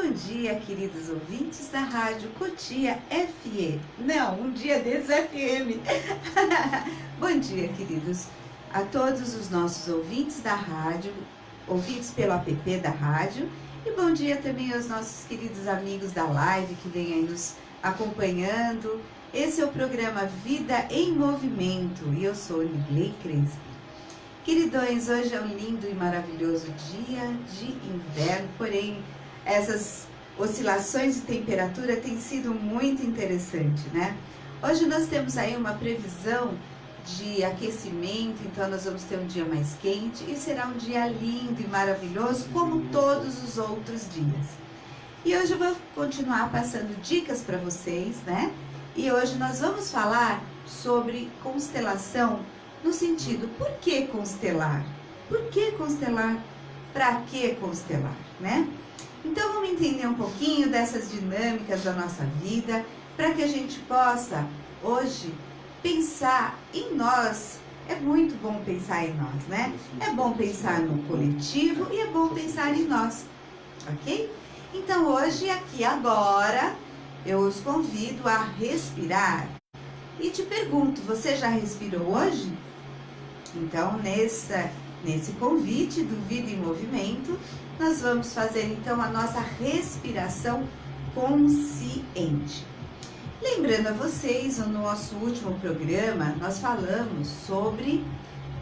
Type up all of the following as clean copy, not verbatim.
Bom dia, queridos ouvintes da Rádio Cotia FM. Não, um dia desses FM. Bom dia, queridos, a todos os nossos ouvintes da rádio, ouvintes pelo app da rádio. E bom dia também aos nossos queridos amigos da live que vêm aí nos acompanhando. Esse é o programa Vida em Movimento e eu sou Nigley Crespi. Queridões, hoje é um lindo e maravilhoso dia de inverno, porém essas oscilações de temperatura têm sido muito interessante, né? Hoje nós temos aí uma previsão de aquecimento, então nós vamos ter um dia mais quente e será um dia lindo e maravilhoso como todos os outros dias. E hoje eu vou continuar passando dicas para vocês, né? E hoje nós vamos falar sobre constelação no sentido, por que constelar? Por que constelar? Para que constelar, né? Então vamos entender um pouquinho dessas dinâmicas da nossa vida, para que a gente possa hoje pensar em nós. É muito bom pensar em nós, né? É bom pensar no coletivo e é bom pensar em nós, ok? Então hoje, aqui agora, eu os convido a respirar. E te pergunto, você já respirou hoje? Então, nesse convite do Vida em Movimento, nós vamos fazer então a nossa respiração consciente. Lembrando a vocês, no nosso último programa, nós falamos sobre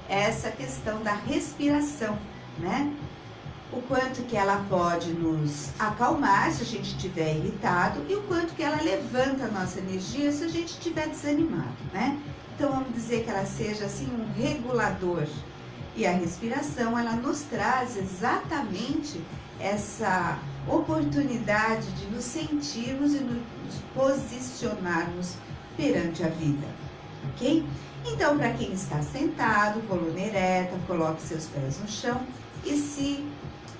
essa questão da respiração, né? O quanto que ela pode nos acalmar se a gente estiver irritado e o quanto que ela levanta a nossa energia se a gente estiver desanimado, né? Então vamos dizer que ela seja assim um regulador. E a respiração, ela nos traz exatamente essa oportunidade de nos sentirmos e nos posicionarmos perante a vida, ok? Então, para quem está sentado, coluna ereta, coloque seus pés no chão e se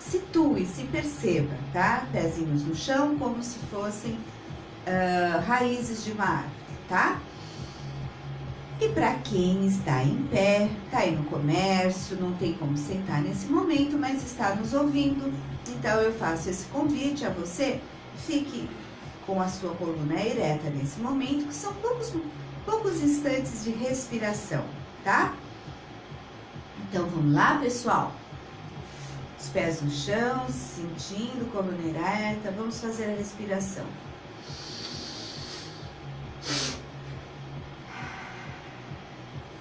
situe, se perceba, tá? Pezinhos no chão como se fossem raízes de uma árvore, tá? E para quem está em pé, está aí no comércio, não tem como sentar nesse momento, mas está nos ouvindo, então eu faço esse convite a você, fique com a sua coluna ereta nesse momento, que são poucos instantes de respiração, tá? Então vamos lá, pessoal? Os pés no chão, sentindo, coluna ereta, vamos fazer a respiração.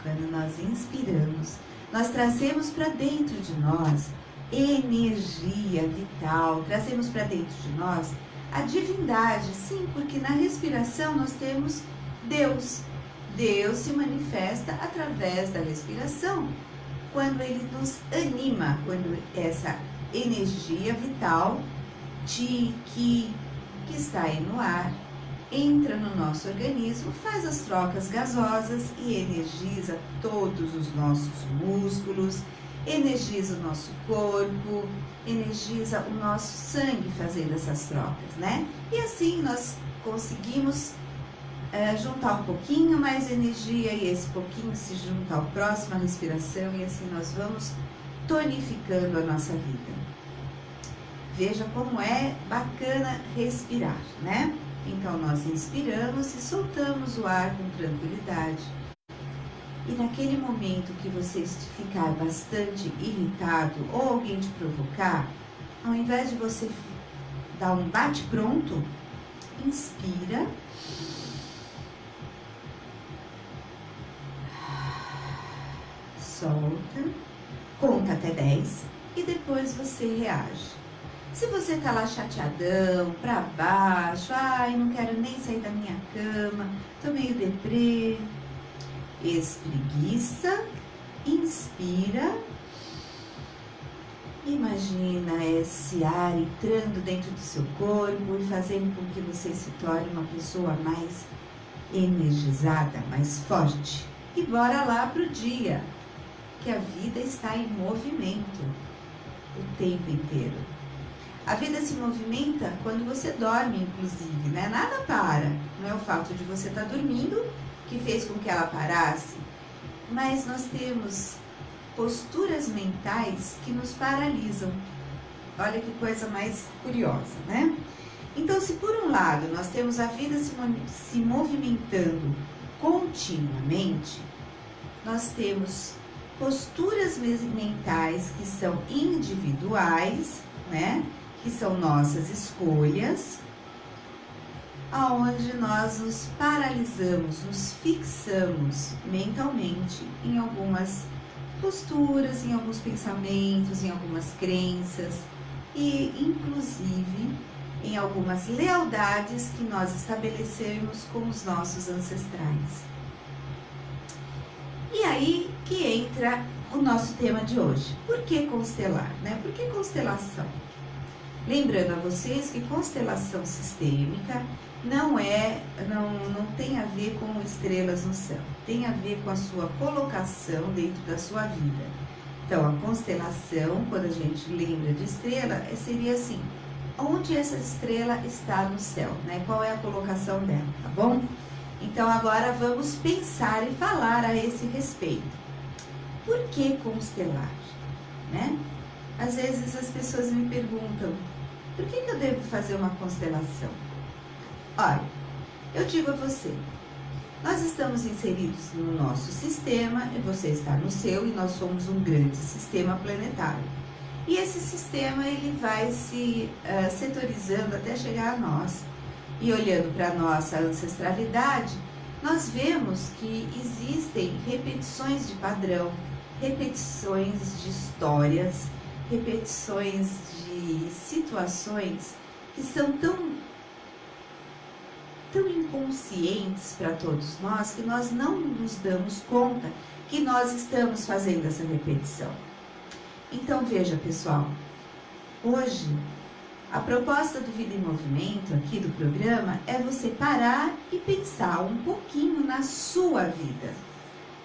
Quando nós inspiramos, nós trazemos para dentro de nós energia vital, trazemos para dentro de nós a divindade, sim, porque na respiração nós temos Deus. Deus se manifesta através da respiração, quando Ele nos anima, quando essa energia vital que está aí no ar, entra no nosso organismo, faz as trocas gasosas e energiza todos os nossos músculos, energiza o nosso corpo, energiza o nosso sangue fazendo essas trocas, né? E assim nós conseguimos juntar um pouquinho mais energia e esse pouquinho se junta à próxima respiração e assim nós vamos tonificando a nossa vida. Veja como é bacana respirar, né? Então, nós inspiramos e soltamos o ar com tranquilidade. E naquele momento que você ficar bastante irritado ou alguém te provocar, ao invés de você dar um bate-pronto, inspira. Solta, conta até 10 e depois você reage. Se você tá lá chateadão, pra baixo, ai, não quero nem sair da minha cama, tô meio deprê, espreguiça, inspira, imagina esse ar entrando dentro do seu corpo e fazendo com que você se torne uma pessoa mais energizada, mais forte. E bora lá pro dia, que a vida está em movimento o tempo inteiro. A vida se movimenta quando você dorme, inclusive, né? Nada para. Não é o fato de você estar dormindo que fez com que ela parasse, mas nós temos posturas mentais que nos paralisam. Olha que coisa mais curiosa, né? Então, se por um lado nós temos a vida se movimentando continuamente, nós temos posturas mentais que são individuais, né? Que são nossas escolhas, aonde nós nos paralisamos, nos fixamos mentalmente em algumas posturas, em alguns pensamentos, em algumas crenças e, inclusive, em algumas lealdades que nós estabelecemos com os nossos ancestrais. E aí que entra o nosso tema de hoje. Por que constelar, né? Por que constelação? Lembrando a vocês que constelação sistêmica não tem a ver com estrelas no céu, tem a ver com a sua colocação dentro da sua vida. Então, a constelação, quando a gente lembra de estrela, seria assim: onde essa estrela está no céu, né? Qual é a colocação dela, tá bom? Então, agora vamos pensar e falar a esse respeito. Por que constelar, né? Às vezes as pessoas me perguntam: por que eu devo fazer uma constelação? Olha, eu digo a você, nós estamos inseridos no nosso sistema, e você está no seu, e nós somos um grande sistema planetário. E esse sistema, ele vai se setorizando até chegar a nós. E olhando para a nossa ancestralidade, nós vemos que existem repetições de padrão, repetições de histórias, repetições de situações que são tão inconscientes para todos nós, que nós não nos damos conta que nós estamos fazendo essa repetição. Então veja, pessoal, hoje a proposta do Vida em Movimento aqui do programa é você parar e pensar um pouquinho na sua vida,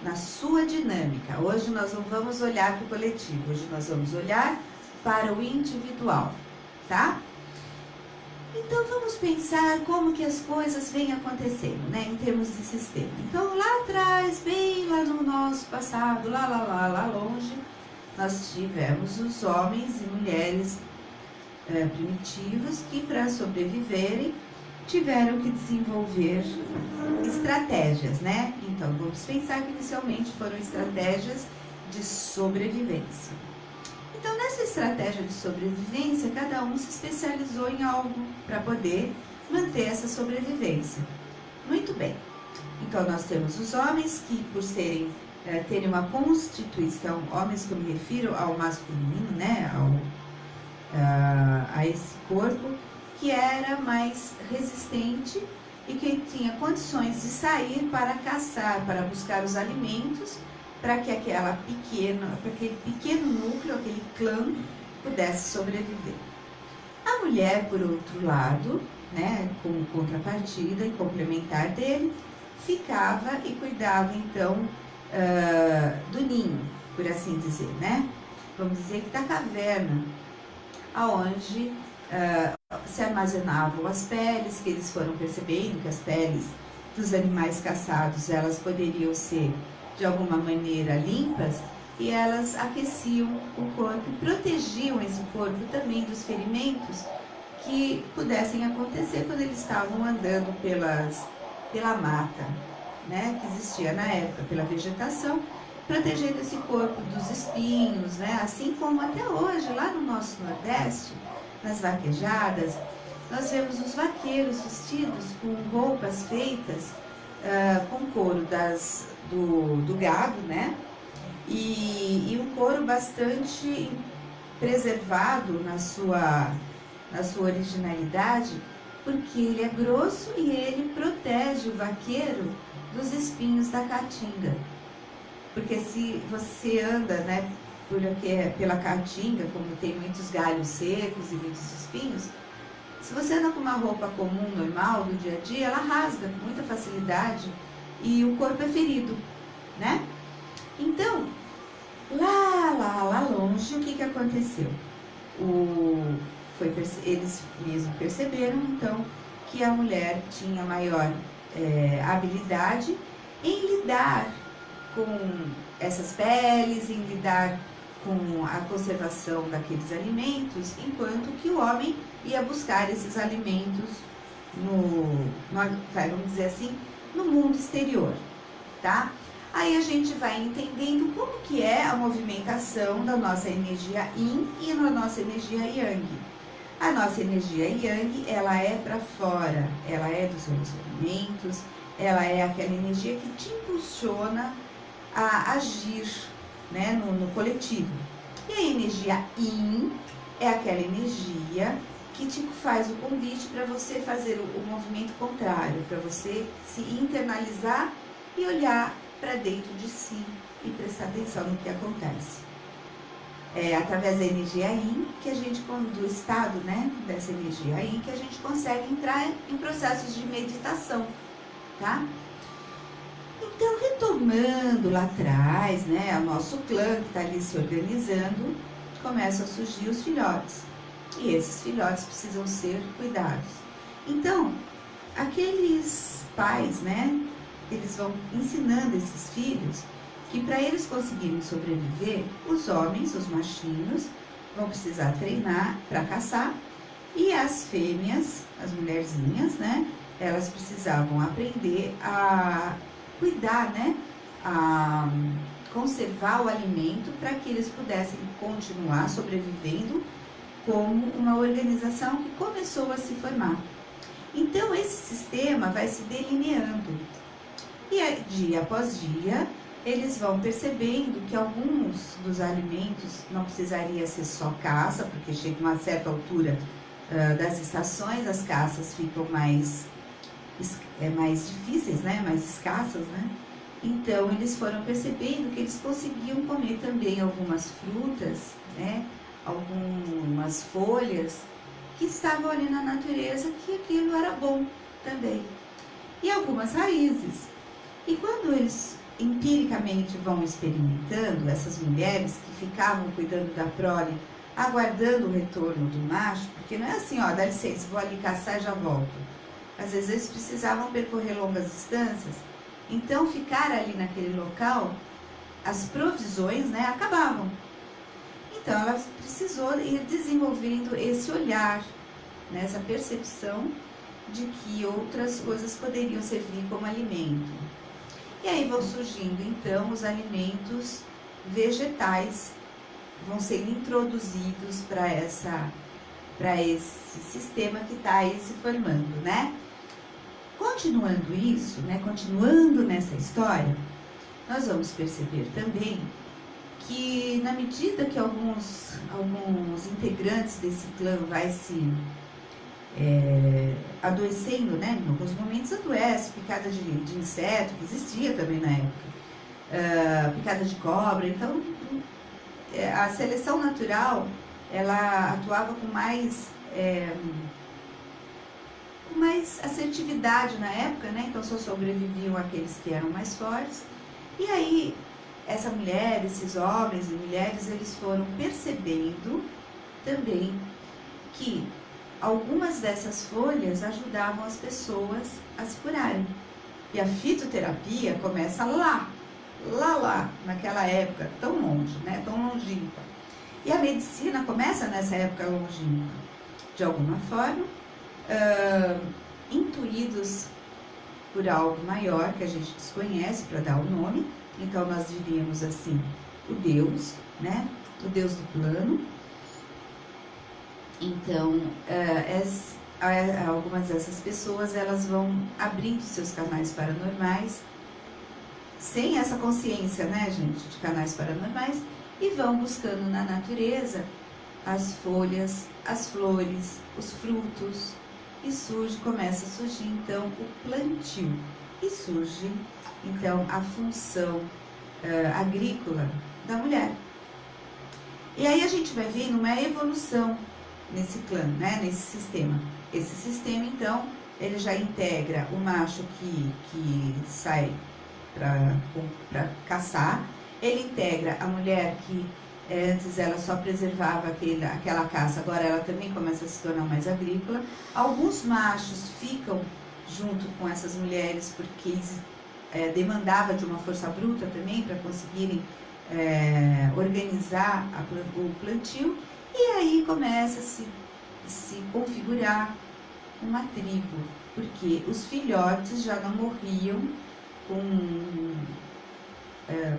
na sua dinâmica. Hoje nós não vamos olhar para o coletivo, hoje nós vamos olhar para o individual, tá? Então vamos pensar como que as coisas vêm acontecendo, né, em termos de sistema. Então lá atrás, bem lá no nosso passado, lá longe, nós tivemos os homens e mulheres primitivos que, para sobreviverem, tiveram que desenvolver estratégias, né? Então vamos pensar que inicialmente foram estratégias de sobrevivência. Então, nessa estratégia de sobrevivência, cada um se especializou em algo para poder manter essa sobrevivência. Muito bem. Então, nós temos os homens que, por terem uma constituição, homens que eu me refiro ao masculino, né, a esse corpo, que era mais resistente e que tinha condições de sair para caçar, para buscar os alimentos, para que aquele pequeno núcleo, aquele clã, pudesse sobreviver. A mulher, por outro lado, né, como contrapartida e complementar dele, ficava e cuidava então do ninho, por assim dizer, né? Vamos dizer que da caverna, aonde se armazenavam as peles, que eles foram percebendo que as peles dos animais caçados, elas poderiam ser de alguma maneira limpas, e elas aqueciam o corpo e protegiam esse corpo também dos ferimentos que pudessem acontecer quando eles estavam andando pela mata, né, que existia na época, pela vegetação, protegendo esse corpo dos espinhos, né, assim como até hoje, lá no nosso Nordeste, nas vaquejadas, nós vemos os vaqueiros vestidos com roupas feitas com couro do gado, né? E um couro bastante preservado na sua originalidade, porque ele é grosso e ele protege o vaqueiro dos espinhos da caatinga. Porque se você anda, né, pela caatinga, como tem muitos galhos secos e muitos espinhos, se você anda com uma roupa comum, normal, do dia a dia, ela rasga com muita facilidade e o corpo é ferido, né? Então, lá longe, o que aconteceu? Eles mesmos perceberam, então, que a mulher tinha maior habilidade em lidar com essas peles, em lidar com a conservação daqueles alimentos, enquanto que o homem ia buscar esses alimentos vamos dizer assim, no mundo exterior, tá? Aí a gente vai entendendo como que é a movimentação da nossa energia Yin e da nossa energia Yang. A nossa energia Yang, ela é para fora, ela é dos relacionamentos, ela é aquela energia que te impulsiona a agir, né, no coletivo. E a energia Yin é aquela energia que te faz o convite para você fazer o movimento contrário, para você se internalizar e olhar para dentro de si e prestar atenção no que acontece. É através da energia Yin que a gente, do estado, né, dessa energia Yin, que a gente consegue entrar em processos de meditação, tá? Então, retomando lá atrás, né, o nosso clã que está ali se organizando, começam a surgir os filhotes. E esses filhotes precisam ser cuidados. Então, aqueles pais, né, eles vão ensinando esses filhos que para eles conseguirem sobreviver, os homens, os machinhos, vão precisar treinar para caçar, e as fêmeas, as mulherzinhas, né, elas precisavam aprender a cuidar, né, a conservar o alimento para que eles pudessem continuar sobrevivendo como uma organização que começou a se formar. Então, esse sistema vai se delineando. E dia após dia, eles vão percebendo que alguns dos alimentos não precisaria ser só caça, porque chega uma certa altura das estações, as caças ficam mais difíceis, né? Mais escassas, né? Então, eles foram percebendo que eles conseguiam comer também algumas frutas, né? Algumas folhas que estavam ali na natureza, que aquilo era bom também. E algumas raízes. E quando eles empiricamente vão experimentando, essas mulheres que ficavam cuidando da prole, aguardando o retorno do macho, porque não é assim, ó, dá licença, vou ali caçar e já volto. Às vezes eles precisavam percorrer longas distâncias, então ficar ali naquele local, as provisões, né, acabavam. Então, ela precisou ir desenvolvendo esse olhar, né, essa percepção de que outras coisas poderiam servir como alimento. E aí vão surgindo, então, os alimentos vegetais, vão sendo introduzidos para esse sistema que está aí se formando, né? Continuando isso, né, continuando nessa história, nós vamos perceber também que na medida que alguns integrantes desse clã vai se adoecendo, né? Em alguns momentos adoece, picada de inseto, que existia também na época, picada de cobra. Então, a seleção natural, ela atuava com mais assertividade na época, né? Então, só sobreviviam aqueles que eram mais fortes. E aí, essa mulher, esses homens e mulheres, eles foram percebendo também que algumas dessas folhas ajudavam as pessoas a se curarem. E a fitoterapia começa lá, naquela época, tão longe, né? Tão longínqua. E a medicina começa nessa época longínqua. De alguma forma, intuídos por algo maior que a gente desconhece para dar o nome. Então, nós diríamos assim, o Deus, né? O Deus do plano. Então, algumas dessas pessoas, elas vão abrindo seus canais paranormais, sem essa consciência, né, gente, de canais paranormais, e vão buscando na natureza as folhas, as flores, os frutos, e começa a surgir, então, o plantio, e surge, então, a função agrícola da mulher. E aí a gente vai vendo uma evolução nesse clã, né, nesse sistema. Esse sistema, então, ele já integra o macho que sai para caçar, ele integra a mulher que antes ela só preservava aquela caça, agora ela também começa a se tornar mais agrícola. Alguns machos ficam junto com essas mulheres porque demandava de uma força bruta também para conseguirem organizar o plantio, e aí começa a se configurar uma tribo, porque os filhotes já não morriam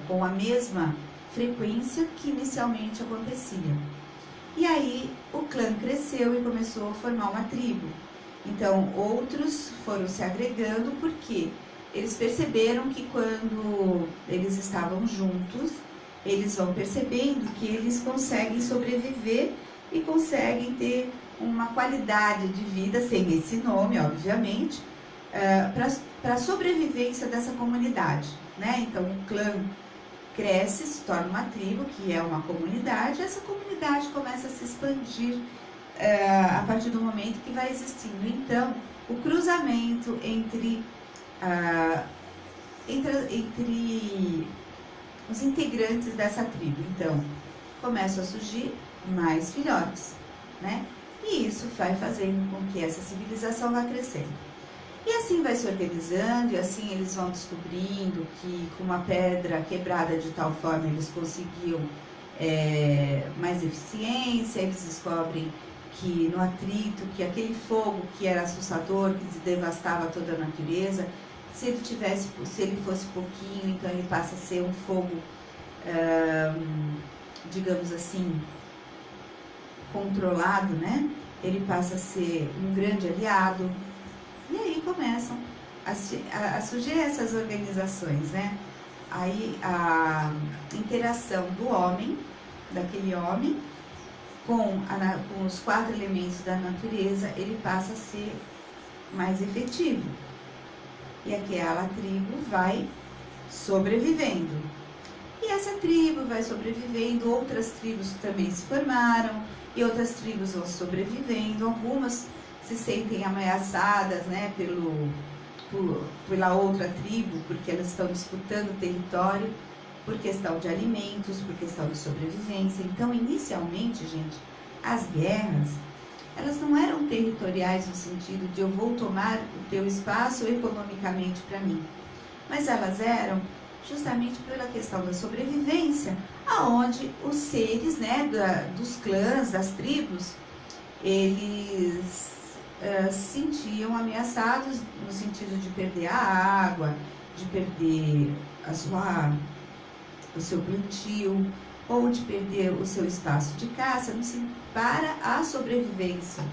com a mesma frequência que inicialmente acontecia. E aí o clã cresceu e começou a formar uma tribo. Então outros foram se agregando, porque eles perceberam que quando eles estavam juntos, eles vão percebendo que eles conseguem sobreviver e conseguem ter uma qualidade de vida, sem esse nome, obviamente, para a sobrevivência dessa comunidade, né? Então o clã cresce, se torna uma tribo, que é uma comunidade, e essa comunidade começa a se expandir a partir do momento que vai existindo, então, o cruzamento entre os integrantes dessa tribo. Então, começam a surgir mais filhotes, né? E isso vai fazendo com que essa civilização vá crescendo. E assim vai se organizando, e assim eles vão descobrindo que com uma pedra quebrada de tal forma eles conseguiam mais eficiência. Eles descobrem que no atrito, que aquele fogo que era assustador, que devastava toda a natureza, se ele fosse pouquinho, então ele passa a ser um fogo, digamos assim, controlado, né? Ele passa a ser um grande aliado. E aí começam a surgir essas organizações, né? Aí a interação do homem, daquele homem, com os 4 elementos da natureza, ele passa a ser mais efetivo. E aquela tribo vai sobrevivendo. E essa tribo vai sobrevivendo, outras tribos também se formaram, e outras tribos vão sobrevivendo, algumas se sentem ameaçadas, né, pela outra tribo, porque elas estão disputando território por questão de alimentos, por questão de sobrevivência. Então, inicialmente, gente, as guerras, elas não eram territoriais no sentido de eu vou tomar o teu espaço economicamente para mim, mas elas eram justamente pela questão da sobrevivência, aonde os seres, né, dos clãs, das tribos, eles se sentiam ameaçados no sentido de perder a água, de perder o seu plantio, ou de perder o seu espaço de caça, para a sobrevivência,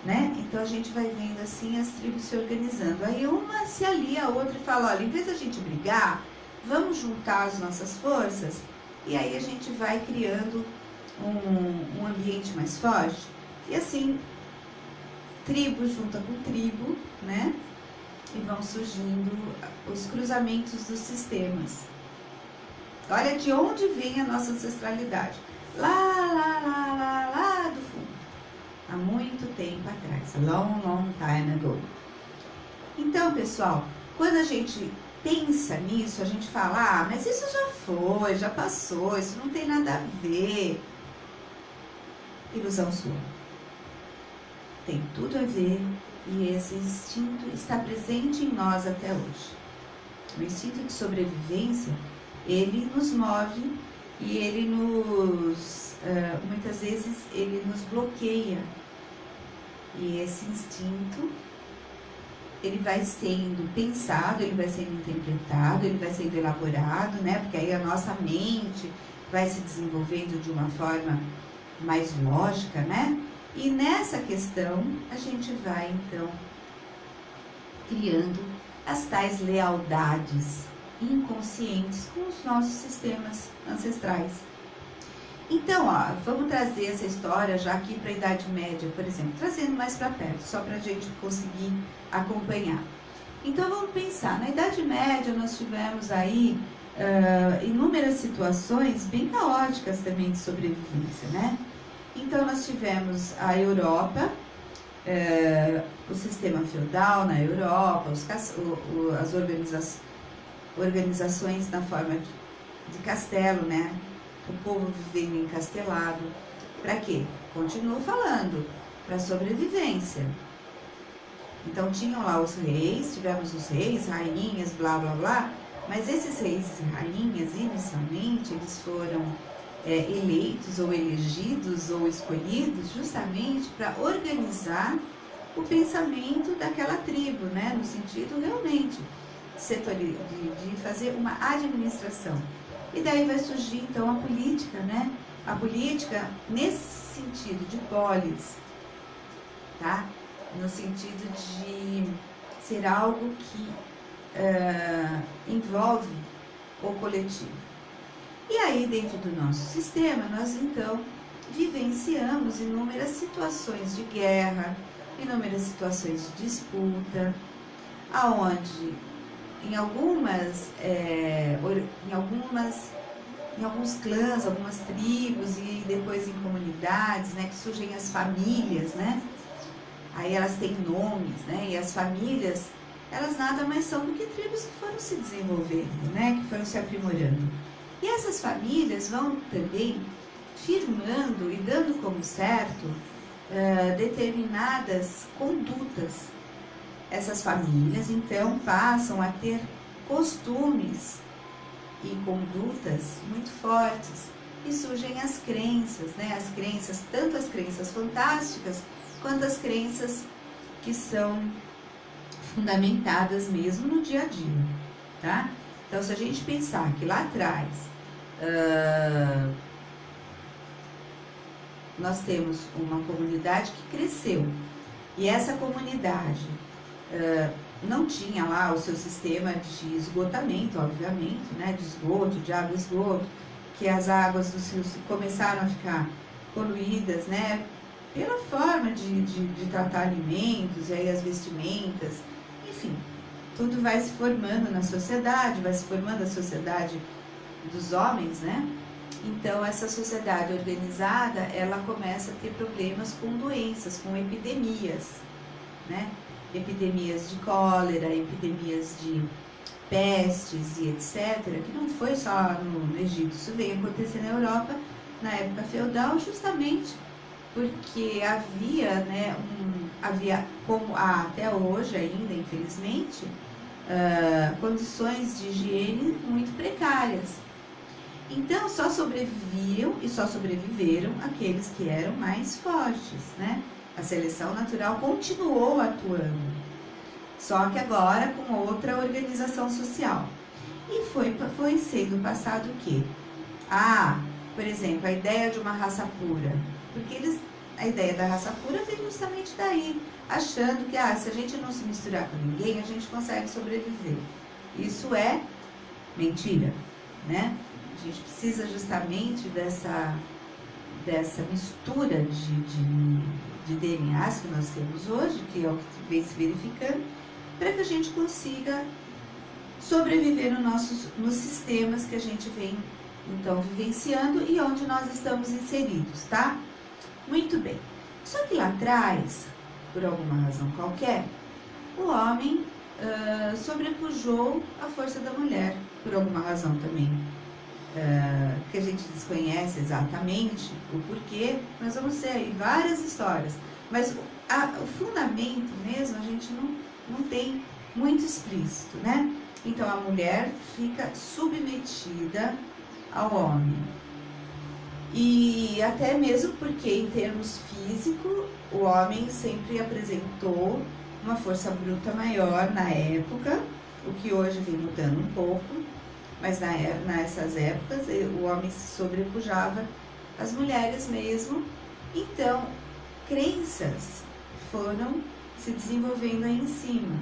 né? Então a gente vai vendo assim as tribos se organizando. Aí uma se alia a outra e fala, olha, em vez da gente brigar, vamos juntar as nossas forças, e aí a gente vai criando um ambiente mais forte. E assim, tribo junta com tribo, né? E vão surgindo os cruzamentos dos sistemas. Olha de onde vem a nossa ancestralidade. Lá do fundo. Há muito tempo atrás. Long, long time ago. Então, pessoal, quando a gente pensa nisso, a gente fala, mas isso já foi, já passou, isso não tem nada a ver. Ilusão sua. Tem tudo a ver, e esse instinto está presente em nós até hoje. O instinto de sobrevivência, ele nos move e ele muitas vezes, ele nos bloqueia. E esse instinto, ele vai sendo pensado, ele vai sendo interpretado, ele vai sendo elaborado, né? Porque aí a nossa mente vai se desenvolvendo de uma forma mais lógica, né? E nessa questão, a gente vai, então, criando as tais lealdades inconscientes com os nossos sistemas ancestrais. Então, ó, vamos trazer essa história já aqui para a Idade Média, por exemplo, trazendo mais para perto, só para a gente conseguir acompanhar. Então, vamos pensar, na Idade Média nós tivemos aí inúmeras situações bem caóticas também de sobrevivência, né? Então, nós tivemos a Europa, o sistema feudal na Europa, as organizações na forma de castelo, né? O povo vivendo encastelado. Para quê? Continuo falando, para sobrevivência. Então, tinham lá os reis, tivemos os reis, rainhas, blá, blá, blá, Mas esses reis e rainhas, inicialmente, eles foram eleitos ou elegidos ou escolhidos justamente para organizar o pensamento daquela tribo, né? No sentido realmente de fazer uma administração. E daí vai surgir então a política, né? A política nesse sentido de polis, tá? No sentido de ser algo que envolve o coletivo. E aí, dentro do nosso sistema, nós então vivenciamos inúmeras situações de guerra, inúmeras situações de disputa, aonde em alguns clãs, algumas tribos e depois em comunidades, né, que surgem as famílias, né? Aí elas têm nomes, né? E as famílias, elas nada mais são do que tribos que foram se desenvolvendo, né? Que foram se aprimorando. E essas famílias vão também firmando e dando como certo determinadas condutas. Essas famílias, então, passam a ter costumes e condutas muito fortes. E surgem as crenças, né? As crenças, tanto as crenças fantásticas, quanto as crenças que são fundamentadas mesmo no dia a dia, tá? Então, se a gente pensar que lá atrás nós temos uma comunidade que cresceu, e essa comunidade não tinha lá o seu sistema de esgotamento, obviamente, né? De esgoto, de água e esgoto, que as águas dos rios começaram a ficar poluídas, né? Pela forma de tratar alimentos, e aí as vestimentas, enfim, tudo vai se formando na sociedade, vai se formando a sociedade dos homens, né? Então, essa sociedade organizada, ela começa a ter problemas com doenças, com epidemias, né? Epidemias de cólera, epidemias de pestes e etc., que não foi só no Egito, isso veio acontecer na Europa, na época feudal, justamente porque havia, né, como há até hoje ainda, infelizmente, condições de higiene muito precárias. Então, só sobreviviam e só sobreviveram aqueles que eram mais fortes, né? A seleção natural continuou atuando, só que agora com outra organização social. E foi sendo passado o quê? Por exemplo, a ideia de uma raça pura. Porque a ideia da raça pura vem justamente daí, achando que se a gente não se misturar com ninguém, a gente consegue sobreviver. Isso é mentira, né? A gente precisa justamente dessa mistura de DNAs que nós temos hoje, que é o que vem se verificando, para que a gente consiga sobreviver nos sistemas que a gente vem, então, vivenciando e onde nós estamos inseridos, tá? Muito bem. Só que lá atrás, por alguma razão qualquer, o homem sobrepujou a força da mulher, por alguma razão também, que a gente desconhece exatamente o porquê. Nós vamos ter aí várias histórias, mas o fundamento mesmo a gente não tem muito explícito, né? Então a mulher fica submetida ao homem. E até mesmo porque, em termos físicos, o homem sempre apresentou uma força bruta maior na época, o que hoje vem mudando um pouco, mas nessas épocas o homem se sobrepujava às mulheres mesmo. Então, crenças foram se desenvolvendo aí em cima.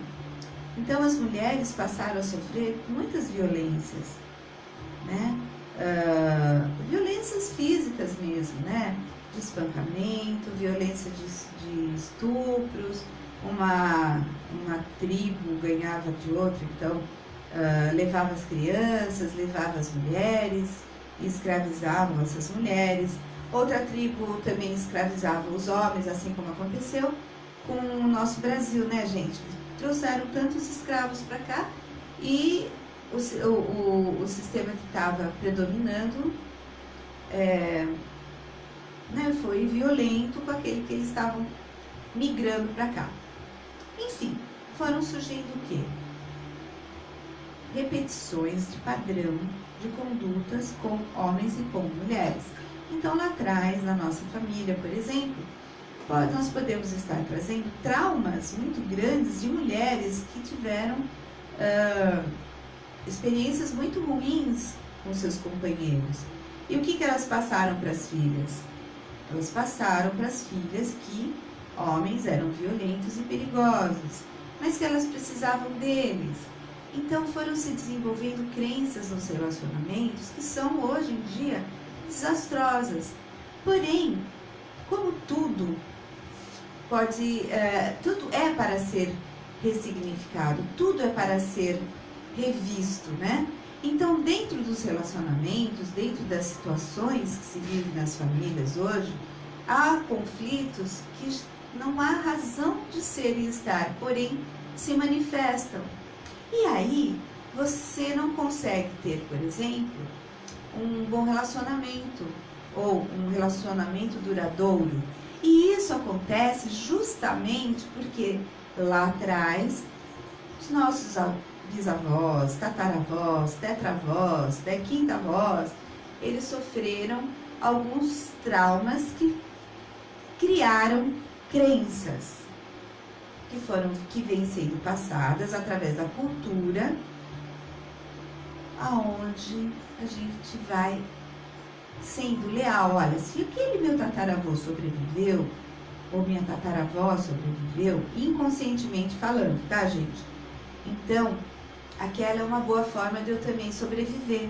Então, as mulheres passaram a sofrer muitas violências, né? Violências físicas mesmo, né? De espancamento, violência de estupros. Uma tribo ganhava de outra, então levava as crianças, levava as mulheres, escravizavam essas mulheres. Outra tribo também escravizava os homens, assim como aconteceu com o nosso Brasil, né, gente? Trouxeram tantos escravos para cá e o sistema que estava predominando né, foi violento com aquele que eles estavam migrando para cá. Enfim, foram surgindo o quê? repetições de padrão de condutas com homens e com mulheres. Então, lá atrás, na nossa família, por exemplo, nós podemos estar trazendo traumas muito grandes de mulheres que tiveram experiências muito ruins com seus companheiros. E o que elas passaram para as filhas? Elas passaram para as filhas que homens eram violentos e perigosos, mas que elas precisavam deles. Então foram se desenvolvendo crenças nos relacionamentos que são hoje em dia desastrosas. Porém, como tudo tudo é para ser ressignificado, tudo é para ser revisto, né? Então, dentro dos relacionamentos, dentro das situações que se vivem nas famílias hoje, há conflitos que não há razão de ser e estar, porém se manifestam. E aí, você não consegue ter, por exemplo, um bom relacionamento ou um relacionamento duradouro. E isso acontece justamente porque lá atrás, os nossos bisavós, tataravós, tetravós, quintavós, eles sofreram alguns traumas que criaram crenças que vêm sendo passadas através da cultura, aonde a gente vai sendo leal. Olha, se aquele meu tataravô sobreviveu, ou minha tataravó sobreviveu, inconscientemente falando, tá, gente? Então, aquela é uma boa forma de eu também sobreviver.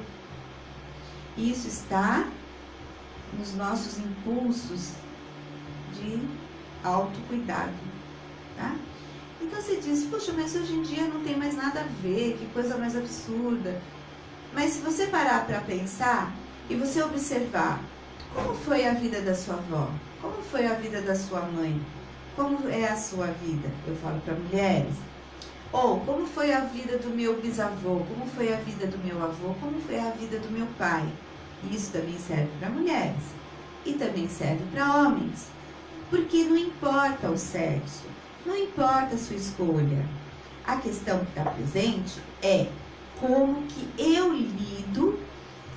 Isso está nos nossos impulsos de autocuidado, tá? Então você diz, puxa, mas hoje em dia não tem mais nada a ver, que coisa mais absurda. Mas se você parar para pensar e você observar como foi a vida da sua avó, como foi a vida da sua mãe, como é a sua vida, eu falo para mulheres, ou como foi a vida do meu bisavô, como foi a vida do meu avô, como foi a vida do meu pai. Isso também serve para mulheres e também serve para homens, porque não importa o sexo, não importa a sua escolha. A questão que está presente é como que eu lido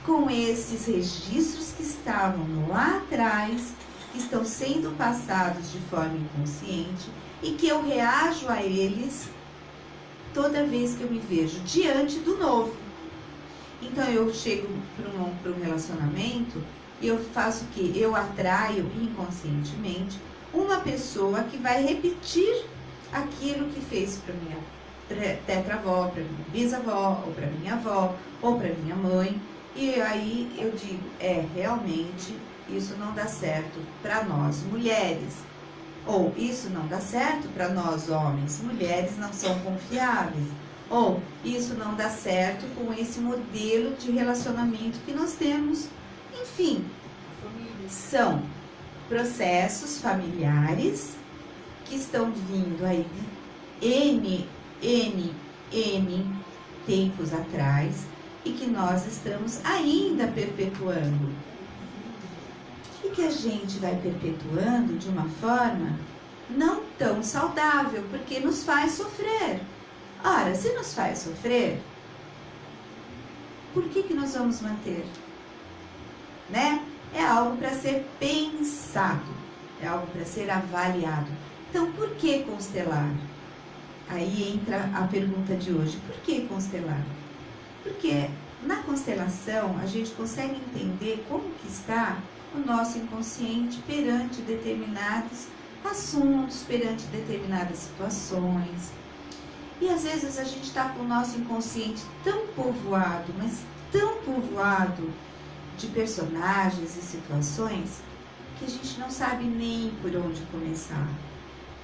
com esses registros que estavam lá atrás, que estão sendo passados de forma inconsciente e que eu reajo a eles toda vez que eu me vejo diante do novo. Então eu chego para um relacionamento e eu faço o quê? Eu atraio inconscientemente uma pessoa que vai repetir aquilo que fez para minha tetravó, para minha bisavó, ou para minha avó, ou para minha mãe. E aí eu digo, realmente isso não dá certo para nós mulheres. Ou isso não dá certo para nós homens, mulheres não são confiáveis. Ou isso não dá certo com esse modelo de relacionamento que nós temos. Enfim, são processos familiares que estão vindo aí de N tempos atrás e que nós estamos ainda perpetuando. E que a gente vai perpetuando de uma forma não tão saudável, porque nos faz sofrer. Ora, se nos faz sofrer, por que nós vamos manter? Né? É algo para ser pensado, é algo para ser avaliado. Então, por que constelar? Aí entra a pergunta de hoje, por que constelar? Porque na constelação a gente consegue entender como que está o nosso inconsciente perante determinados assuntos, perante determinadas situações. E às vezes a gente está com o nosso inconsciente tão povoado, mas tão povoado de personagens e situações, que a gente não sabe nem por onde começar.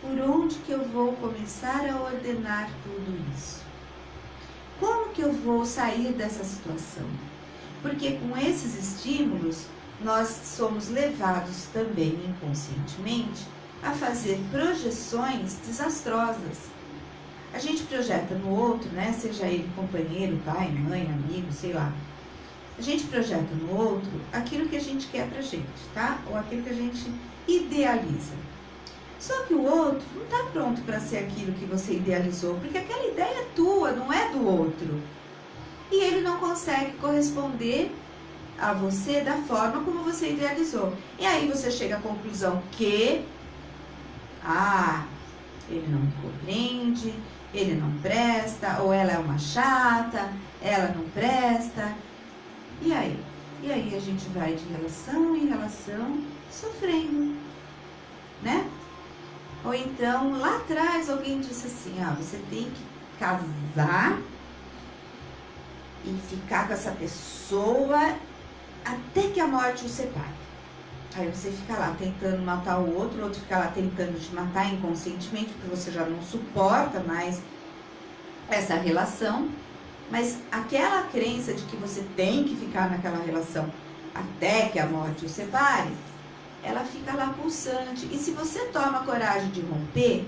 Por onde que eu vou começar a ordenar tudo isso? Como que eu vou sair dessa situação? Porque com esses estímulos, nós somos levados também inconscientemente a fazer projeções desastrosas. A gente projeta no outro, né? Seja ele companheiro, pai, mãe, amigo, sei lá. A gente projeta no outro aquilo que a gente quer pra gente, tá? Ou aquilo que a gente idealiza. Só que o outro não está pronto para ser aquilo que você idealizou, porque aquela ideia é tua, não é do outro. e ele não consegue corresponder a você da forma como você idealizou. E aí você chega à conclusão que ele não me compreende, ele não presta, ou ela é uma chata, ela não presta. E aí? E aí a gente vai de relação em relação sofrendo, né? Ou então, lá atrás alguém disse assim, você tem que casar e ficar com essa pessoa até que a morte o separe. Aí você fica lá tentando matar o outro fica lá tentando te matar inconscientemente, porque você já não suporta mais essa relação. Mas aquela crença de que você tem que ficar naquela relação até que a morte o separe, ela fica lá pulsante. E se você toma coragem de romper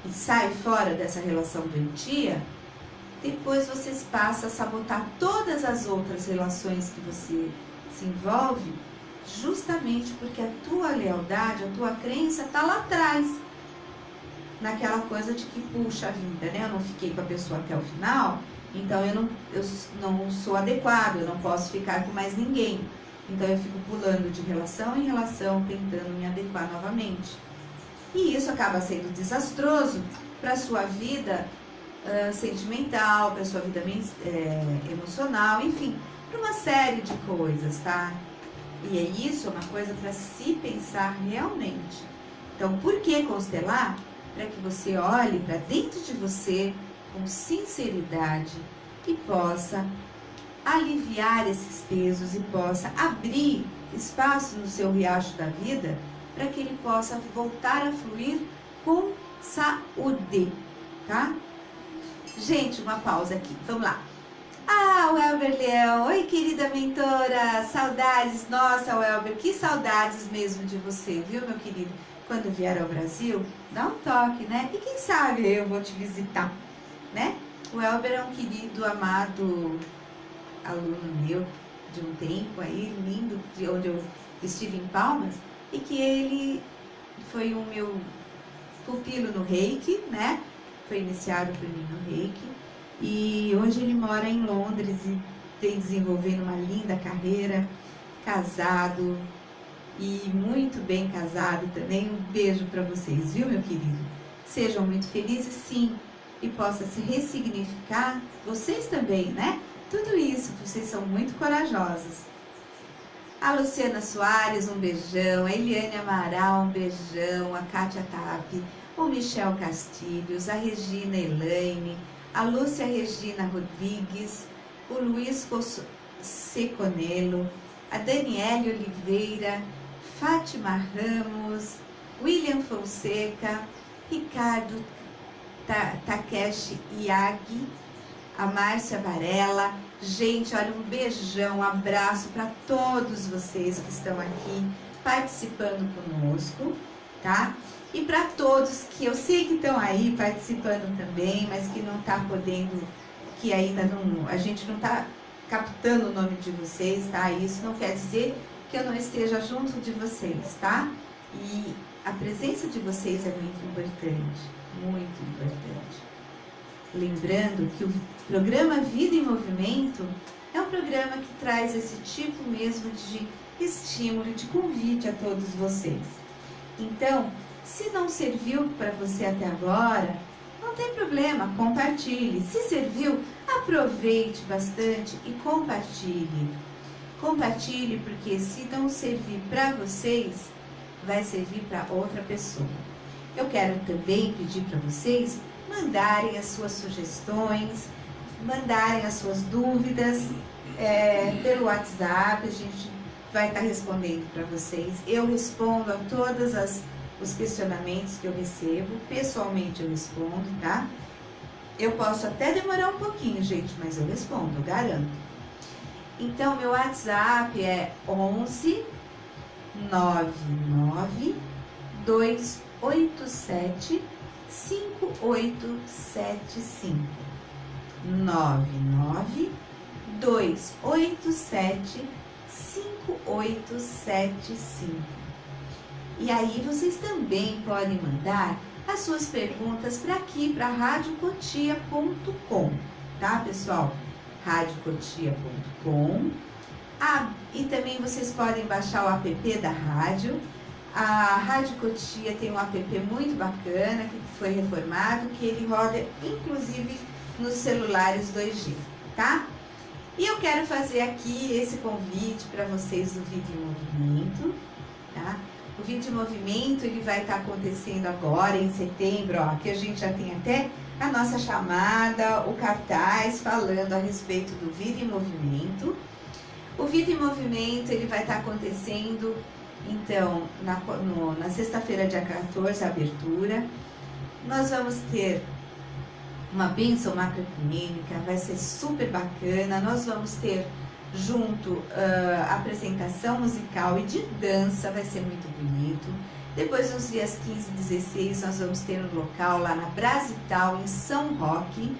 e sai fora dessa relação doentia, depois você passa a sabotar todas as outras relações que você se envolve, justamente porque a tua lealdade, a tua crença está lá atrás. Naquela coisa de que, puxa vida, né? Eu não fiquei com a pessoa até o final, então eu não sou adequado, eu não posso ficar com mais ninguém. Então eu fico pulando de relação em relação, tentando me adequar novamente. E isso acaba sendo desastroso para a sua vida sentimental, para a sua vida emocional, enfim, para uma série de coisas, tá? E é isso, uma coisa para se pensar realmente. Então, por que constelar? Para que você olhe para dentro de você com sinceridade e possa aliviar esses pesos e possa abrir espaço no seu riacho da vida para que ele possa voltar a fluir com saúde, tá? Gente, uma pausa aqui, vamos lá. O Elber Leão, oi querida mentora, saudades, nossa Elber, que saudades mesmo de você, viu meu querido? Quando vier ao Brasil, dá um toque, né? E quem sabe eu vou te visitar, né? O Elber é um querido, amado aluno meu de um tempo aí, lindo, de onde eu estive em Palmas, e que ele foi o meu pupilo no Reiki, né? Foi iniciado por mim no Reiki, e hoje ele mora em Londres e vem desenvolvendo uma linda carreira, casado, e muito bem casado também. Um beijo para vocês, viu, meu querido? Sejam muito felizes, sim, e possa se ressignificar, vocês também, né? Tudo isso, vocês são muito corajosos. A Luciana Soares, um beijão. A Eliane Amaral, um beijão. A Kátia Tapi, o Michel Castilhos, a Regina Elaine, a Lúcia Regina Rodrigues, o Luiz Seconello, a Daniele Oliveira, Fátima Ramos, William Fonseca, Ricardo Takeshi Yagi, a Márcia Varela. Gente, olha, um beijão, um abraço para todos vocês que estão aqui participando conosco, tá? E para todos que eu sei que estão aí participando também, mas que não tá podendo, que ainda não, a gente não tá captando o nome de vocês, tá? Isso não quer dizer que eu não esteja junto de vocês, tá? E a presença de vocês é muito importante, muito importante. Lembrando que o programa Vida em Movimento é um programa que traz esse tipo mesmo de estímulo, de convite a todos vocês. Então, se não serviu para você até agora, não tem problema, compartilhe. Se serviu, aproveite bastante e compartilhe. Compartilhe, porque se não servir para vocês, vai servir para outra pessoa. Eu quero também pedir para vocês mandarem as suas sugestões, mandarem as suas dúvidas pelo WhatsApp. A gente vai estar respondendo para vocês. Eu respondo a todos os questionamentos que eu recebo. Pessoalmente eu respondo, tá? Eu posso até demorar um pouquinho, gente, mas eu respondo, eu garanto. Então, meu WhatsApp é 11 99 287 5875 99 287 5875. E aí vocês também podem mandar as suas perguntas para aqui, para radiocotia.com, tá, pessoal? radiocotia.com. E também vocês podem baixar o app da rádio. A Rádio Cotia tem um app muito bacana, que foi reformado, que ele roda inclusive nos celulares 2G, tá? E eu quero fazer aqui esse convite para vocês do Vida em Movimento, tá? O Vida em Movimento, ele vai estar acontecendo agora em setembro, ó, que a gente já tem até a nossa chamada, o cartaz falando a respeito do Vida em Movimento. O Vida em Movimento, ele vai estar acontecendo, então, na sexta-feira, dia 14, a abertura. Nós vamos ter uma bênção macroecumênica, vai ser super bacana. Nós vamos ter junto apresentação musical e de dança, vai ser muito bonito. Depois, nos dias 15 e 16, nós vamos ter um local lá na Brasital, em São Roque.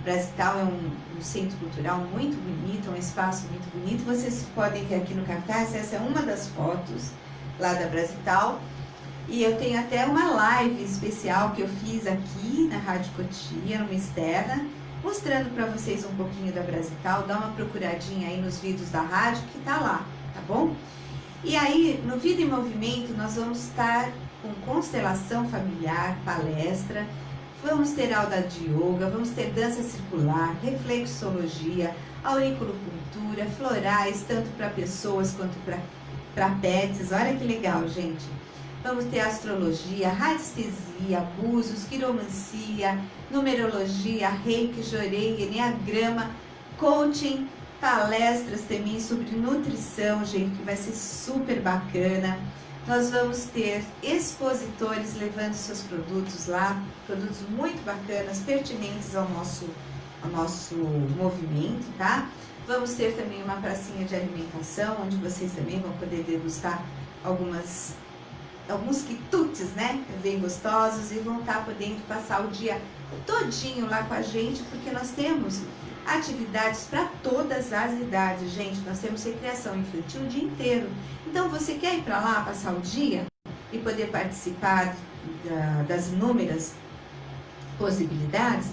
Brasital é um centro cultural muito bonito, um espaço muito bonito. Vocês podem ver aqui no cartaz, essa é uma das fotos lá da Brasital. E eu tenho até uma live especial que eu fiz aqui na Rádio Cotia, numa externa, mostrando para vocês um pouquinho da Brasital. Dá uma procuradinha aí nos vídeos da rádio que tá lá, tá bom? E aí, no Vida em Movimento, nós vamos estar com constelação familiar, palestra, vamos ter aula de yoga, vamos ter dança circular, reflexologia, auriculocultura, florais, tanto para pessoas quanto para pets. Olha que legal, gente. Vamos ter astrologia, radiestesia, búzios, quiromancia, numerologia, reiki, jorei, enneagrama, coaching, palestras também sobre nutrição, gente, que vai ser super bacana. Nós vamos ter expositores levando seus produtos lá, produtos muito bacanas, pertinentes ao nosso movimento, tá? Vamos ter também uma pracinha de alimentação, onde vocês também vão poder degustar alguns quitutes, né? Bem gostosos, e vão estar podendo passar o dia todinho lá com a gente, porque nós temos atividades para todas as idades, gente. Nós temos recreação infantil o dia inteiro. Então, você quer ir para lá passar o dia e poder participar das inúmeras possibilidades?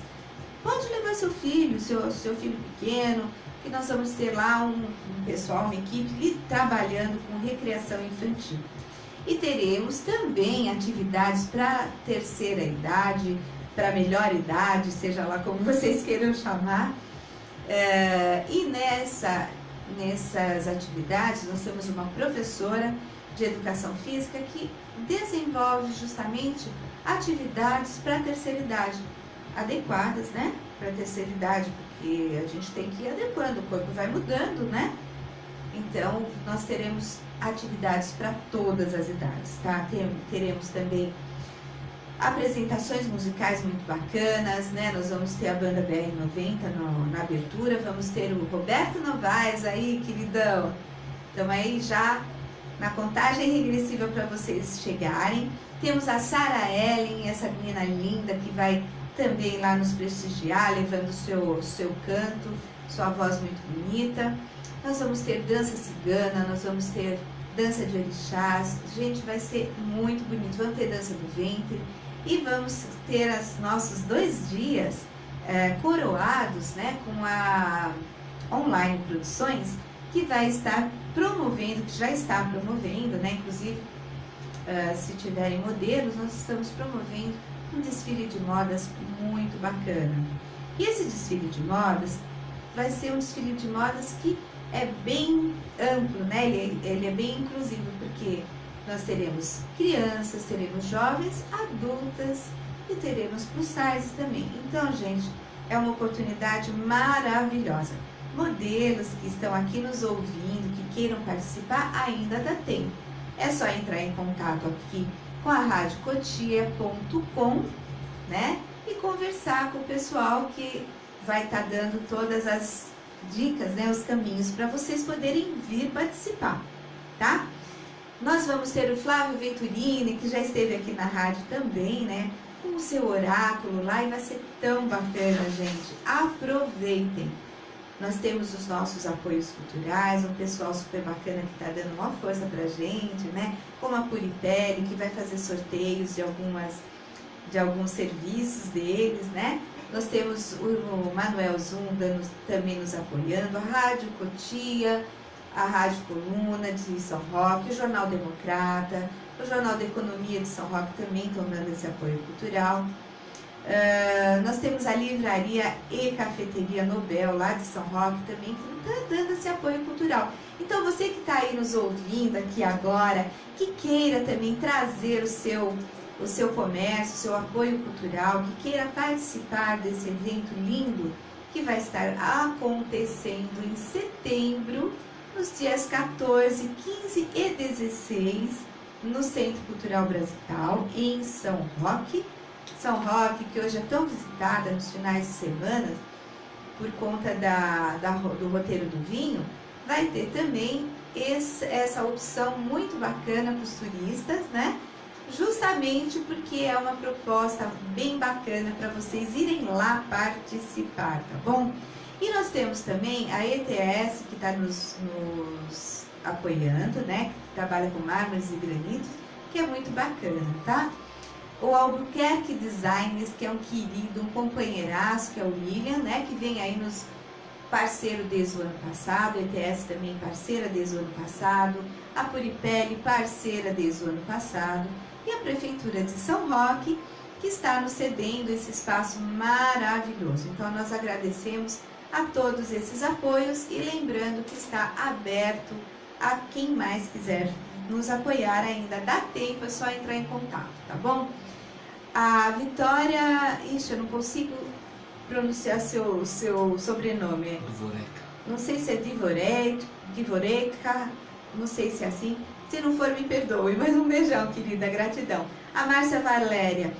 Pode levar seu filho, seu filho pequeno, que nós vamos ter lá um pessoal, uma equipe trabalhando com recreação infantil. E teremos também atividades para terceira idade, para melhor idade, seja lá como vocês queiram chamar. E nessas atividades nós temos uma professora de educação física que desenvolve justamente atividades para a terceira idade, adequadas, né, para a terceira idade, porque a gente tem que ir adequando, o corpo vai mudando, né? Então nós teremos atividades para todas as idades, tá? Teremos também apresentações musicais muito bacanas, né? Nós vamos ter a banda BR-90 na abertura, vamos ter o Roberto Novaes aí, queridão. Então aí já na contagem regressiva para vocês chegarem. Temos a Sara Ellen, essa menina linda que vai também lá nos prestigiar, levando o seu canto, sua voz muito bonita. Nós vamos ter dança cigana, nós vamos ter dança de orixás. Gente, vai ser muito bonito. Vamos ter dança do ventre. E vamos ter os nossos 2 dias coroados, né, com a Online Produções, que vai estar promovendo, que já está promovendo, né, inclusive se tiverem modelos, nós estamos promovendo um desfile de modas muito bacana. E esse desfile de modas vai ser um desfile de modas que é bem amplo, né, ele é bem inclusivo, porque nós teremos crianças, teremos jovens, adultas e teremos plus size também. Então, gente, é uma oportunidade maravilhosa. Modelos que estão aqui nos ouvindo, que queiram participar, ainda dá tempo. É só entrar em contato aqui com a radiocotia.com, né? E conversar com o pessoal que vai estar dando todas as dicas, né? Os caminhos para vocês poderem vir participar, tá? Nós vamos ter o Flávio Venturini, que já esteve aqui na rádio também, né? Com o seu oráculo lá, e vai ser tão bacana, gente. Aproveitem! Nós temos os nossos apoios culturais, um pessoal super bacana que está dando uma força pra gente, né? Como a Puripelli, que vai fazer sorteios de alguns serviços deles, né? Nós temos o Manuel Zum também nos apoiando, a Rádio Cotia, a Rádio Coluna de São Roque, o Jornal Democrata, o Jornal da Economia de São Roque também estão dando esse apoio cultural. Nós temos a Livraria e Cafeteria Nobel, lá de São Roque, também, que está dando esse apoio cultural. Então, você que está aí nos ouvindo aqui agora, que queira também trazer o seu comércio, o seu apoio cultural, que queira participar desse evento lindo, que vai estar acontecendo em setembro, nos dias 14, 15 e 16, no Centro Cultural Brasital, em São Roque. São Roque, que hoje é tão visitada nos finais de semana, por conta do roteiro do vinho, vai ter também essa opção muito bacana para os turistas, né? Justamente porque é uma proposta bem bacana para vocês irem lá participar, tá bom? E nós temos também a ETS, que está nos apoiando, né? Que trabalha com mármores e granitos, que é muito bacana, tá? O Albuquerque Designs, que é um querido, um companheiraço, que é o William, né? Que vem aí nos parceiro desde o ano passado, a ETS também parceira desde o ano passado, a Puripelli parceira desde o ano passado, e a Prefeitura de São Roque, que está nos cedendo esse espaço maravilhoso. Então, nós agradecemos a todos esses apoios e lembrando que está aberto a quem mais quiser nos apoiar ainda. Dá tempo, é só entrar em contato, tá bom? A Vitória... Ixi, eu não consigo pronunciar seu sobrenome. Dvoreca. Não sei se é Dvoreca, não sei se é assim. Se não for, me perdoe, mas um beijão, querida, gratidão. A Márcia Valéria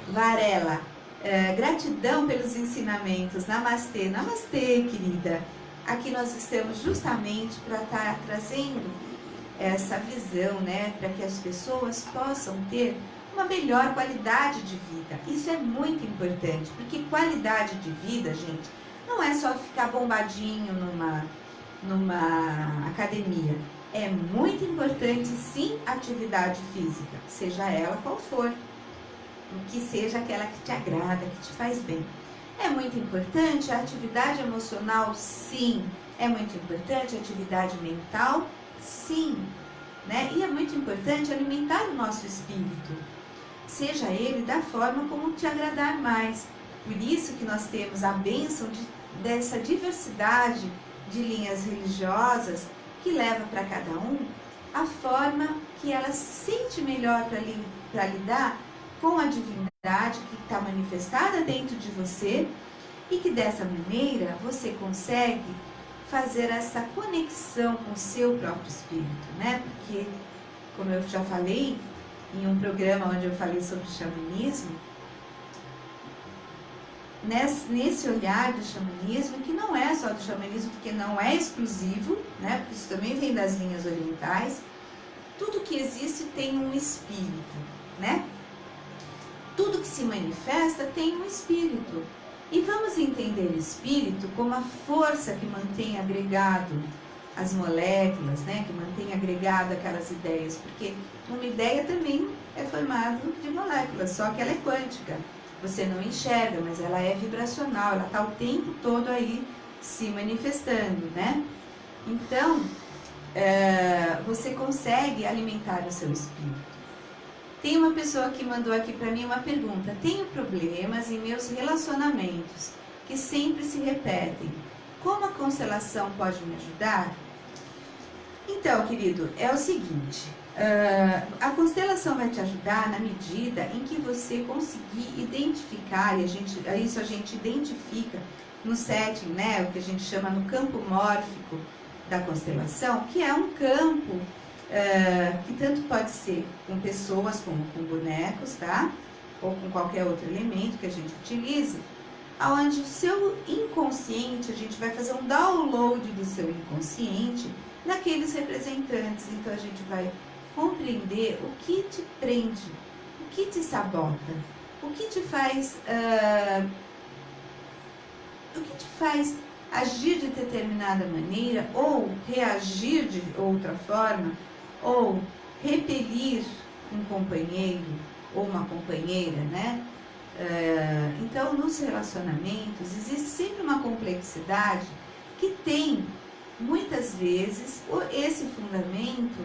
Varela, gratidão pelos ensinamentos. Namastê, namastê, querida. Aqui nós estamos justamente para estar trazendo essa visão, né, para que as pessoas possam ter uma melhor qualidade de vida. Isso é muito importante, porque qualidade de vida, gente, não é só ficar bombadinho numa academia. É muito importante, sim, atividade física, seja ela qual for, que seja aquela que te agrada, que te faz bem. É muito importante a atividade emocional, sim. É muito importante a atividade mental, sim. Né? E é muito importante alimentar o nosso espírito, seja ele da forma como te agradar mais. Por isso que nós temos a bênção dessa diversidade de linhas religiosas que leva para cada um a forma que ela se sente melhor para lidar com a divindade que está manifestada dentro de você e que dessa maneira você consegue fazer essa conexão com o seu próprio espírito, né? Porque, como eu já falei em um programa onde eu falei sobre xamanismo, nesse olhar do xamanismo, que não é só do xamanismo, porque não é exclusivo, né? Porque isso também vem das linhas orientais. Tudo que existe tem um espírito, né? Tudo que se manifesta tem um espírito. E vamos entender o espírito como a força que mantém agregado as moléculas, né? Que mantém agregado aquelas ideias, porque uma ideia também é formada de moléculas, só que ela é quântica. Você não enxerga, mas ela é vibracional, ela está o tempo todo aí se manifestando, né? Então, você consegue alimentar o seu espírito. Tem uma pessoa que mandou aqui para mim uma pergunta. Tenho problemas em meus relacionamentos que sempre se repetem. Como a constelação pode me ajudar? Então, querido, é o seguinte. A constelação vai te ajudar na medida em que você conseguir identificar, e isso a gente identifica no setting, né, o que a gente chama no campo mórfico da constelação, que é um campo que tanto pode ser com pessoas como com bonecos, tá? Ou com qualquer outro elemento que a gente utilize, onde o seu inconsciente, a gente vai fazer um download do seu inconsciente naqueles representantes. Então a gente vai compreender o que te prende, o que te sabota, o que te faz agir de determinada maneira ou reagir de outra forma, ou repelir um companheiro ou uma companheira, né? Então, nos relacionamentos, existe sempre uma complexidade que tem, muitas vezes, esse fundamento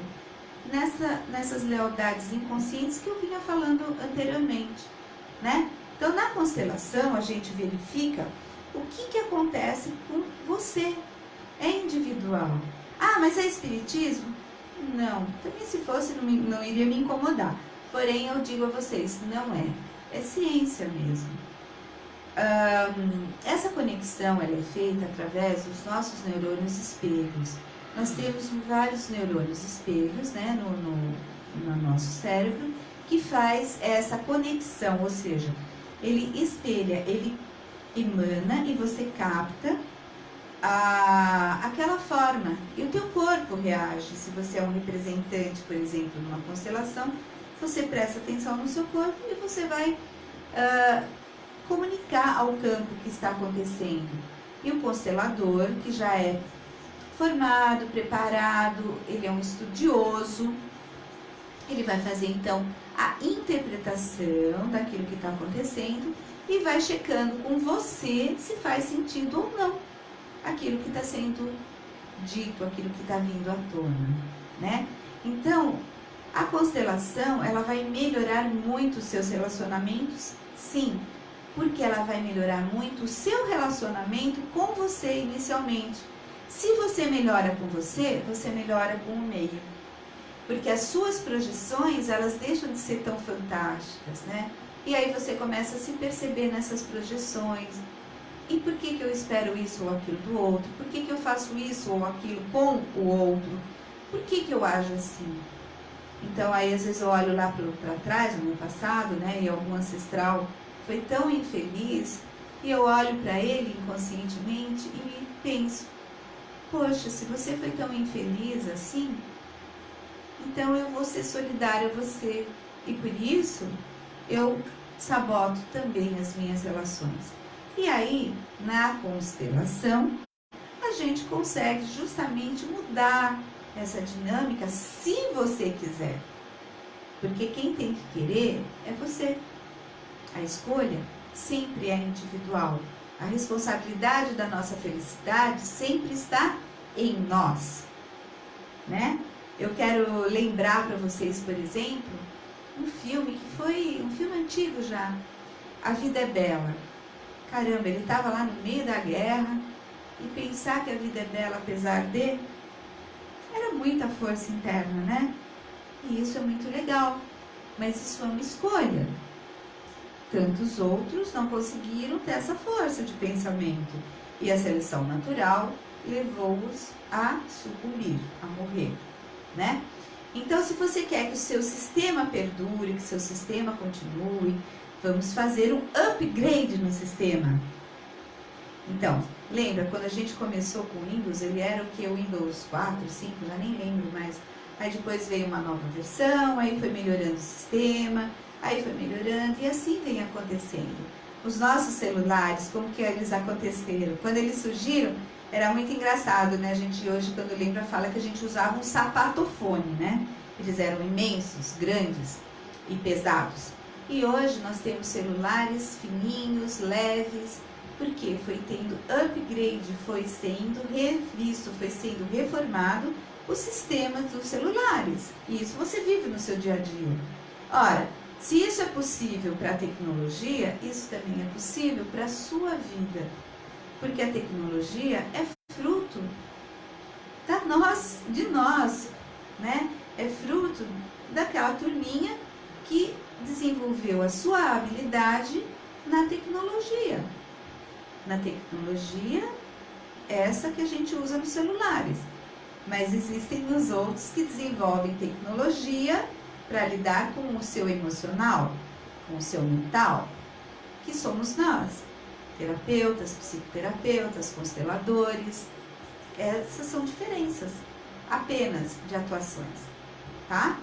nessas lealdades inconscientes que eu vinha falando anteriormente, né? Então, na constelação, a gente verifica o que acontece com você. É individual. Ah, mas é espiritismo? Não. Também se fosse, não iria me incomodar. Porém, eu digo a vocês, não é. É ciência mesmo. Essa conexão ela é feita através dos nossos neurônios espelhos. Nós temos vários neurônios espelhos, né, no nosso cérebro, que faz essa conexão, ou seja, ele espelha, ele emana e você capta aquela forma. E o teu corpo reage. Se você é um representante, por exemplo, numa constelação, você presta atenção no seu corpo e você vai comunicar ao campo o que está acontecendo. E o constelador, que já é formado, preparado, ele é um estudioso, ele vai fazer então a interpretação daquilo que está acontecendo e vai checando com você se faz sentido ou não aquilo que está sendo dito, aquilo que está vindo à tona, né? Então, a constelação, ela vai melhorar muito os seus relacionamentos, sim, porque ela vai melhorar muito o seu relacionamento com você inicialmente. Se você melhora com você, você melhora com o meio. Porque as suas projeções, elas deixam de ser tão fantásticas, né? E aí você começa a se perceber nessas projeções. E por que eu espero isso ou aquilo do outro? Por que eu faço isso ou aquilo com o outro? Por que eu ajo assim? Então, aí às vezes eu olho lá para trás, no meu passado, né? E algum ancestral foi tão infeliz, e eu olho para ele inconscientemente e penso, poxa, se você foi tão infeliz assim, então eu vou ser solidária a você. E por isso, eu saboto também as minhas relações. E aí, na constelação, a gente consegue justamente mudar essa dinâmica se você quiser. Porque quem tem que querer é você. A escolha sempre é individual. A responsabilidade da nossa felicidade sempre está em nós, né? Eu quero lembrar para vocês, por exemplo, um filme que foi um filme antigo já, A Vida é Bela. Caramba, ele estava lá no meio da guerra e pensar que a vida é bela apesar de... Era muita força interna, né? E isso é muito legal, mas isso é uma escolha. Tantos outros não conseguiram ter essa força de pensamento. E a seleção natural levou-os a sucumbir, a morrer, né? Então, se você quer que o seu sistema perdure, que o seu sistema continue, vamos fazer um upgrade no sistema. Então, lembra, quando a gente começou com o Windows, ele era o que? O Windows 4, 5, já nem lembro mais. Aí depois veio uma nova versão, aí foi melhorando o sistema, aí foi melhorando, e assim vem acontecendo. Os nossos celulares, como que eles aconteceram? Quando eles surgiram, era muito engraçado, né? A gente hoje, quando lembra, fala que a gente usava um sapatofone, né? Eles eram imensos, grandes e pesados. E hoje nós temos celulares fininhos, leves, porque foi tendo upgrade, foi sendo revisto, foi sendo reformado o sistema dos celulares. E isso você vive no seu dia a dia. Ora, se isso é possível para a tecnologia, isso também é possível para a sua vida. Porque a tecnologia é fruto de nós, né? É fruto daquela turminha que desenvolveu a sua habilidade na tecnologia. Na tecnologia, essa que a gente usa nos celulares. Mas existem os outros que desenvolvem tecnologia para lidar com o seu emocional, com o seu mental, que somos nós. Terapeutas, psicoterapeutas, consteladores. Essas são diferenças apenas de atuações, tá?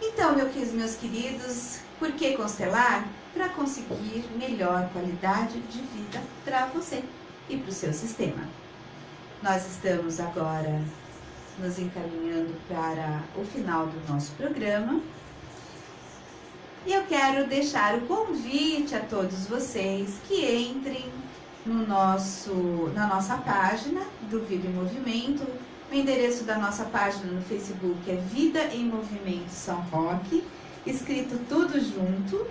Então, meus queridos, por que constelar? Para conseguir melhor qualidade de vida para você e para o seu sistema. Nós estamos agora nos encaminhando para o final do nosso programa. E eu quero deixar o convite a todos vocês que entrem na nossa página do Vida em Movimento. O endereço da nossa página no Facebook é Vida em Movimento São Roque, escrito tudo junto.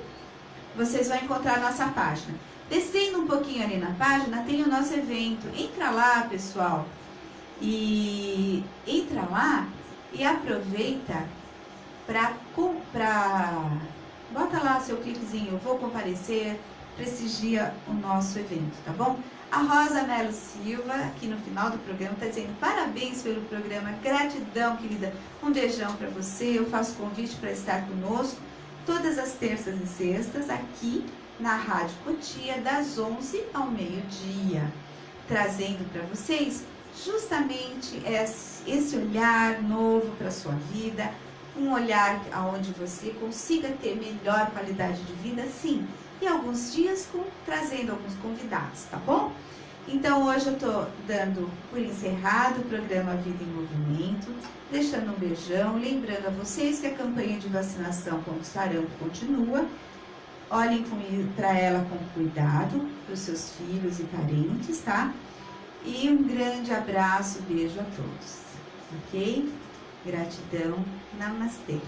Vocês vão encontrar a nossa página. Descendo um pouquinho ali na página, tem o nosso evento. Entra lá, pessoal, e entra lá e aproveita para bota lá seu cliquezinho, eu vou comparecer, prestigia o nosso evento, tá bom? A Rosa Melo Silva, aqui no final do programa, está dizendo parabéns pelo programa, gratidão, querida, um beijão para você, eu faço convite para estar conosco todas as terças e sextas, aqui na Rádio Cotia, das 11 ao meio-dia, trazendo para vocês justamente esse olhar novo para a sua vida, um olhar onde você consiga ter melhor qualidade de vida, sim, e alguns dias trazendo alguns convidados, tá bom? Então hoje eu tô dando por encerrado o programa Vida em Movimento, deixando um beijão, lembrando a vocês que a campanha de vacinação contra o sarampo continua. Olhem para ela com cuidado, para os seus filhos e parentes, tá? E um grande abraço, beijo a todos, ok? Gratidão, namastê.